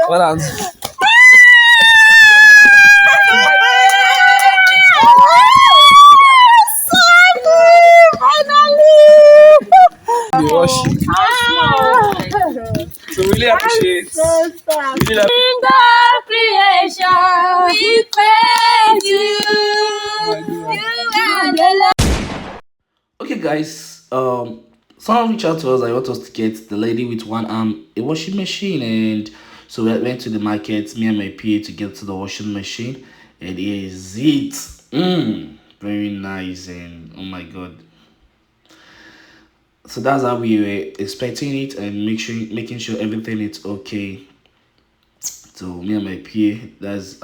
What on? The washing. So really appreciate. Really creation, we praise you. Okay, guys. Someone reached out to us. I want us to get the lady with one arm a washing machine, and so we went to the market. Me and my PA to get to the washing machine, and here is it. Very nice, and oh my god. So that's how we were expecting it, and making sure everything is okay. So me and my PA, that's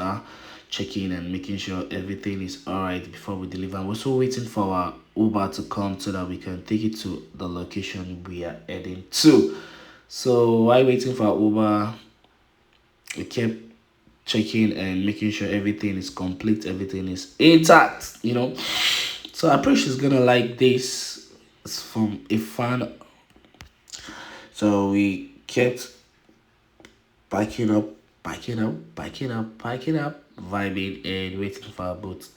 checking and making sure everything is alright before we deliver. We're also waiting for our Uber to come so that we can take it to the location we are heading to. So while waiting for our Uber, we kept checking and making sure everything is complete, everything is intact, So I pray she's gonna like this. It's from a fan. So we kept backing up, vibing and waiting for our boat.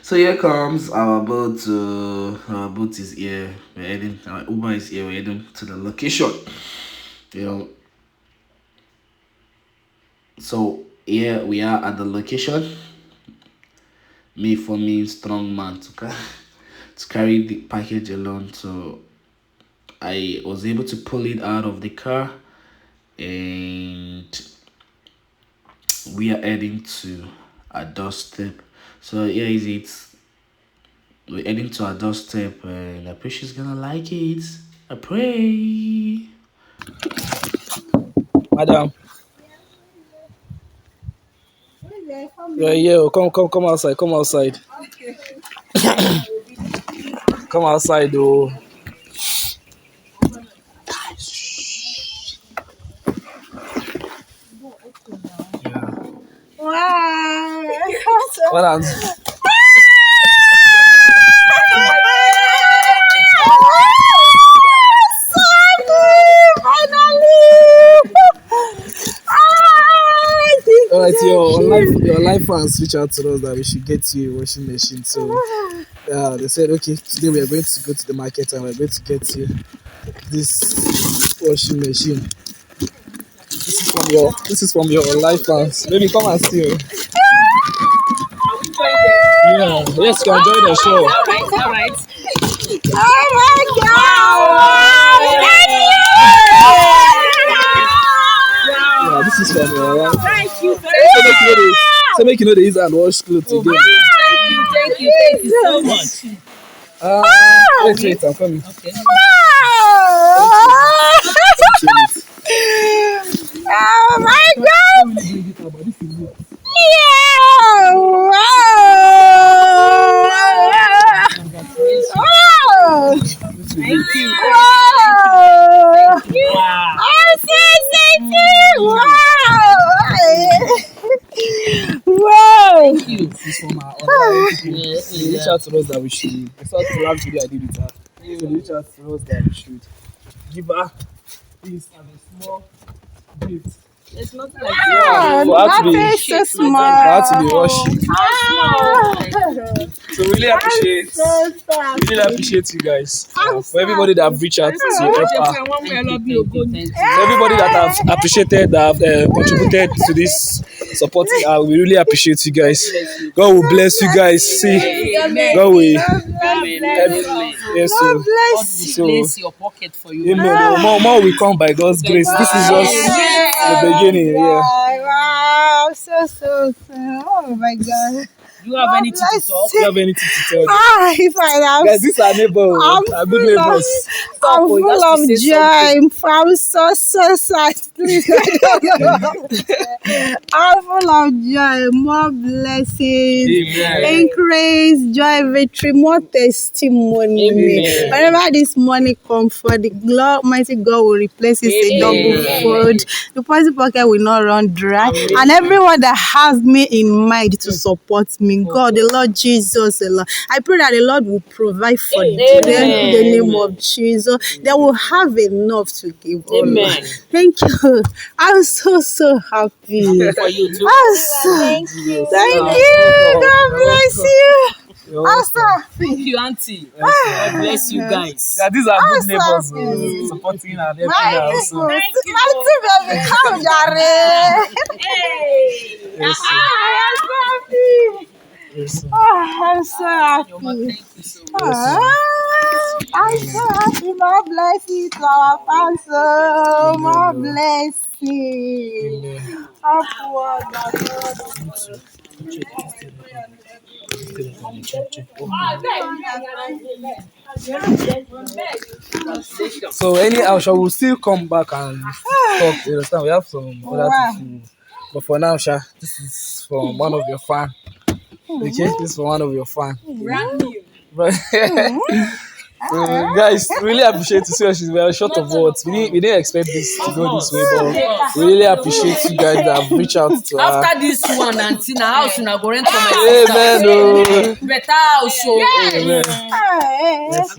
So here comes our boat. Our boat is here. We're heading. Our Uber is here. We're heading to the location. So here we are at the location. Me for me, strong man to carry the package alone. So I was able to pull it out of the car, and we are heading to our doorstep. So here is it. We're heading to our doorstep, and I pray she's gonna like it. I pray. Madam. Yeah, come outside, come outside. Okay. Come outside, though. Wow. What on? Alright, your life fans reach out to us that we should get you a washing machine. So they said, okay, today we are going to go to the market and we're going to get you this washing machine. This is from your life fans. Maybe come and see you. Yeah, yes, you can enjoy the show. All right. Oh my God! Yeah, this is from your life. Thank you. So make you know the ease and wash clothes again. Thank you so much. Wait, I'm coming. Okay. Oh my God! Yeah! Wow! Thank you. Wow! I'm so excited! Wow! Thank you. This is from our online people. They reach out to us that we should. It's not the last video I did with her. So they reach out to us that we should give her this as a small gift. It's not like that is so small. For her to be washing. So really appreciate you guys. For everybody that have reached out to help her. So everybody that have appreciated, that have contributed to this supporting her, we really appreciate you guys. God will bless you guys. See, God will bless your pocket for you. More will come by God's grace. This is just the beginning. Yeah. Wow, so. Oh my God. Do you have anything to talk? Do you have anything to tell? If I have. Guys, these are neighbors. Are good neighbors. I'm full of joy. I'm so excited. I'm full of joy. More blessings. Amen. Increase, joy, victory, more testimony. Amen. Whenever this money comes for the Almighty God will replace it a double fold. The pocket will not run dry. And everyone that has me in mind to support me in God, the Lord Jesus, the Lord. I pray that the Lord will provide for them in the name of Jesus. They will have enough to give. Oh Lord. Thank you. I'm so happy. For you too. Thank you. God bless you. I'm so happy. Thank you, Auntie. God bless you guys. Yeah, these are good so neighbors, happy. supporting and helping My us. people, my baby, come, Jare. Yes, I'm so happy. yes, I'm so happy. Thank you so much. I'm so happy. More blessings to our fans. More blessings. Upward, So anyhow, shall we still come back and talk? You understand? We have some other things to. But for now, Sha, this is from one of your fans. Okay, this is from one of your fans. But so guys, really appreciate to see her. We are short of words. We didn't expect this to go this way, but we really appreciate you guys that have reached out to her. After this one, Auntie, na house una go rent for my sister. Amen. Oh. Better house, so. Amen. Yes,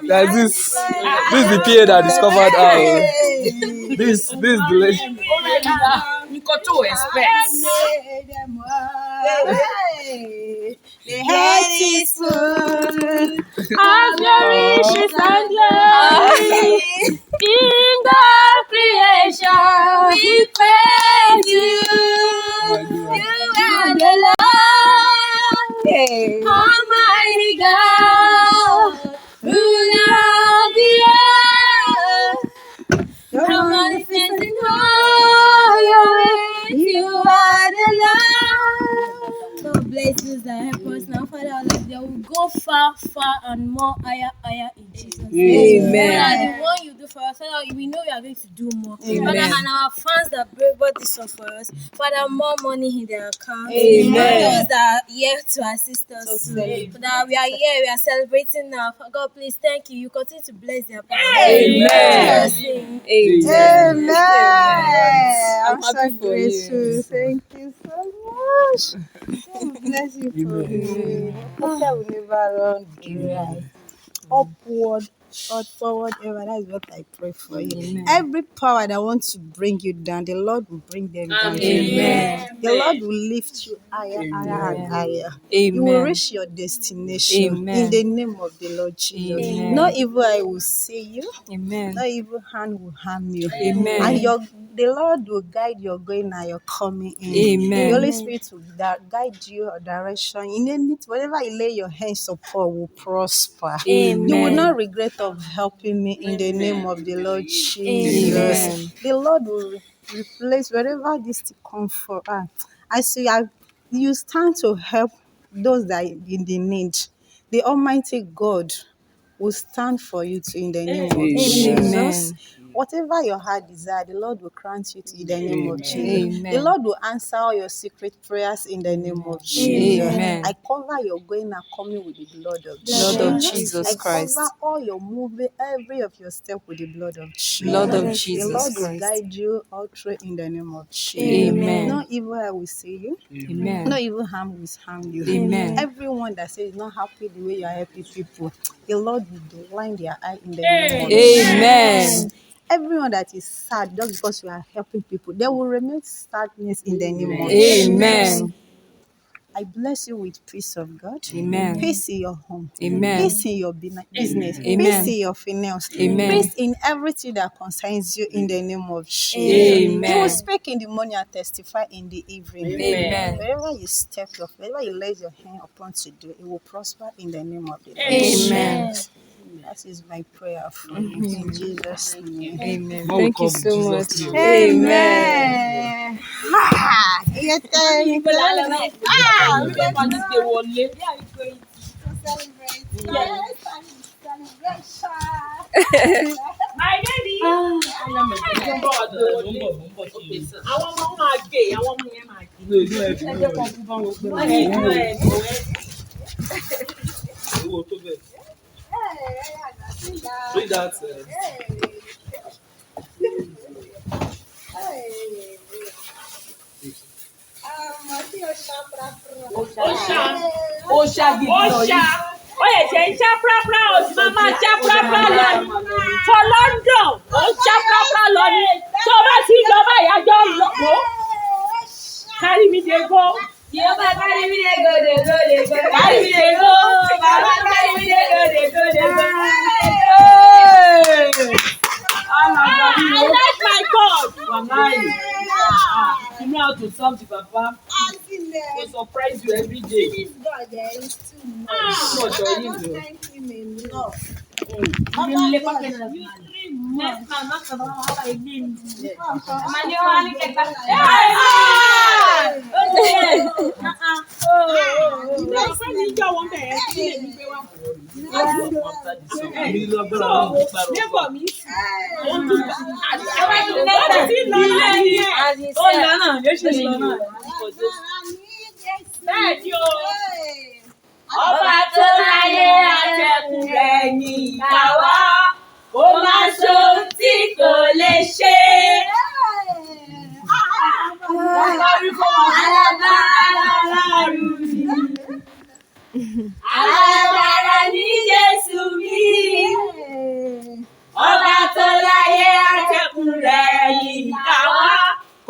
guys, this is the PA that discovered our this is the lady. We got to expect. The head is full of your riches and glory. In the creation, we praise you. You are the Lord, Almighty God, ruler of the earth. You're manifesting all your ways. You are the Lord. God bless you that help us now, Father. Like they will go far, far and more higher in Jesus' name. Amen. Father, the one you do for us, Father, we know you are going to do more. Amen. Father, and our fans that brought this up for us, Father, more money in their account. Amen. Those that are here to assist us. Father, we are here, we are celebrating now. God, please, thank you. You continue to bless their family. Amen. Amen. I'm so grateful. Thank you so much. God bless you for me. Hope I will never run dry. Upward or forward ever. That's what I pray for you. Amen. Every power that wants to bring you down, the Lord will bring them down. Amen. The Lord will lift you higher, higher, and higher. You will reach your destination in the name of the Lord Jesus. No evil eye will see you. No evil hand will harm you. And the Lord will guide your going and your coming in. The Holy Spirit will guide your direction. In anything, whatever you lay your hands upon will prosper. You will not regret of helping me in the name of the Lord Jesus. The Lord will replace wherever this to come for. I see you stand to help those that are in the need. The Almighty God will stand for you too in the name of Jesus. Whatever your heart desire, the Lord will grant you to in the name of Jesus. The Lord will answer all your secret prayers in the name of Jesus. I cover your going and coming with the blood of Jesus. I cover all your moving, every of your step with the blood of Jesus. The Lord will guide you all through in the name of Jesus. No evil I will see you. No evil harm will harm you. Everyone that says not happy the way you are happy people, the Lord will blind their eye in the name of Jesus. Everyone that is sad just because you are helping people, they will remain sadness in the name of Jesus. I bless you with peace of God. Peace in your home. Peace in your business. Peace in your finance. Peace in everything that concerns you in the name of Jesus. You will speak in the morning and testify in the evening. Wherever you step off, wherever you lay your hand upon to do, it will prosper in the name of the Lord. That is my prayer for you in Jesus' name. Thank you so much. Amen. You thank We're going to celebrate. My baby. Read that. Ó yẹ ṣe ń ṣá prápra ó sì máa ṣá prápra lọ ní for London ó ṣá prápra lọ ní tó bá ti lọ báyà jọ lọ́pọ̀ carry me dey go. Yorùbá carry me dey go dey go dey go carry me dey go bàbá carry me dey go dey go dey go. I like my God. You know how to solve the papa. To surprise you every day. This God is too much. Thank him enough. Ọba tó láyé àtẹ̀kùn rẹ̀ ní ìkáwọ́, ó máa ṣe ohun tí kò lè ṣe. Alágbára ní Jésù mi, ọba tó láyé àtẹ̀kùn rẹ̀ ní ìkáwọ́,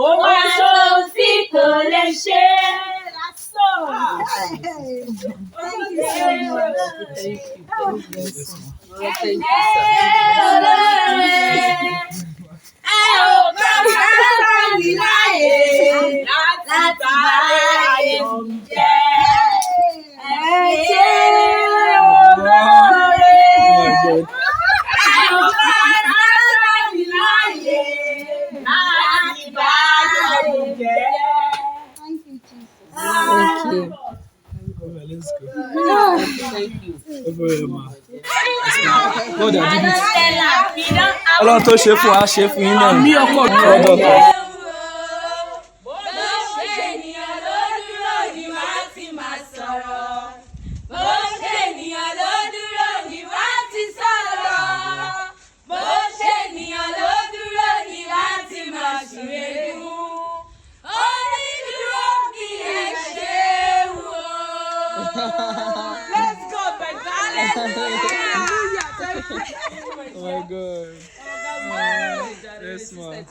ó máa ṣe ohun tí kò lè ṣe. Ọlọ́run tó ṣe fún wa ṣe fún yín náà. Mi ọkọ mi ọdọ kan. Bó ṣe ènìyàn ló dúró ni wá ti máa sọ̀rọ̀. Bó ṣe ènìyàn ló dúró ni wá ti sọ̀rọ̀. Bó ṣe ènìyàn ló dúró ni wá ti máa ṣèlédùn. Onídùúró kì í ṣe wò. Let's go, Becca. Oh my God. Yes, man.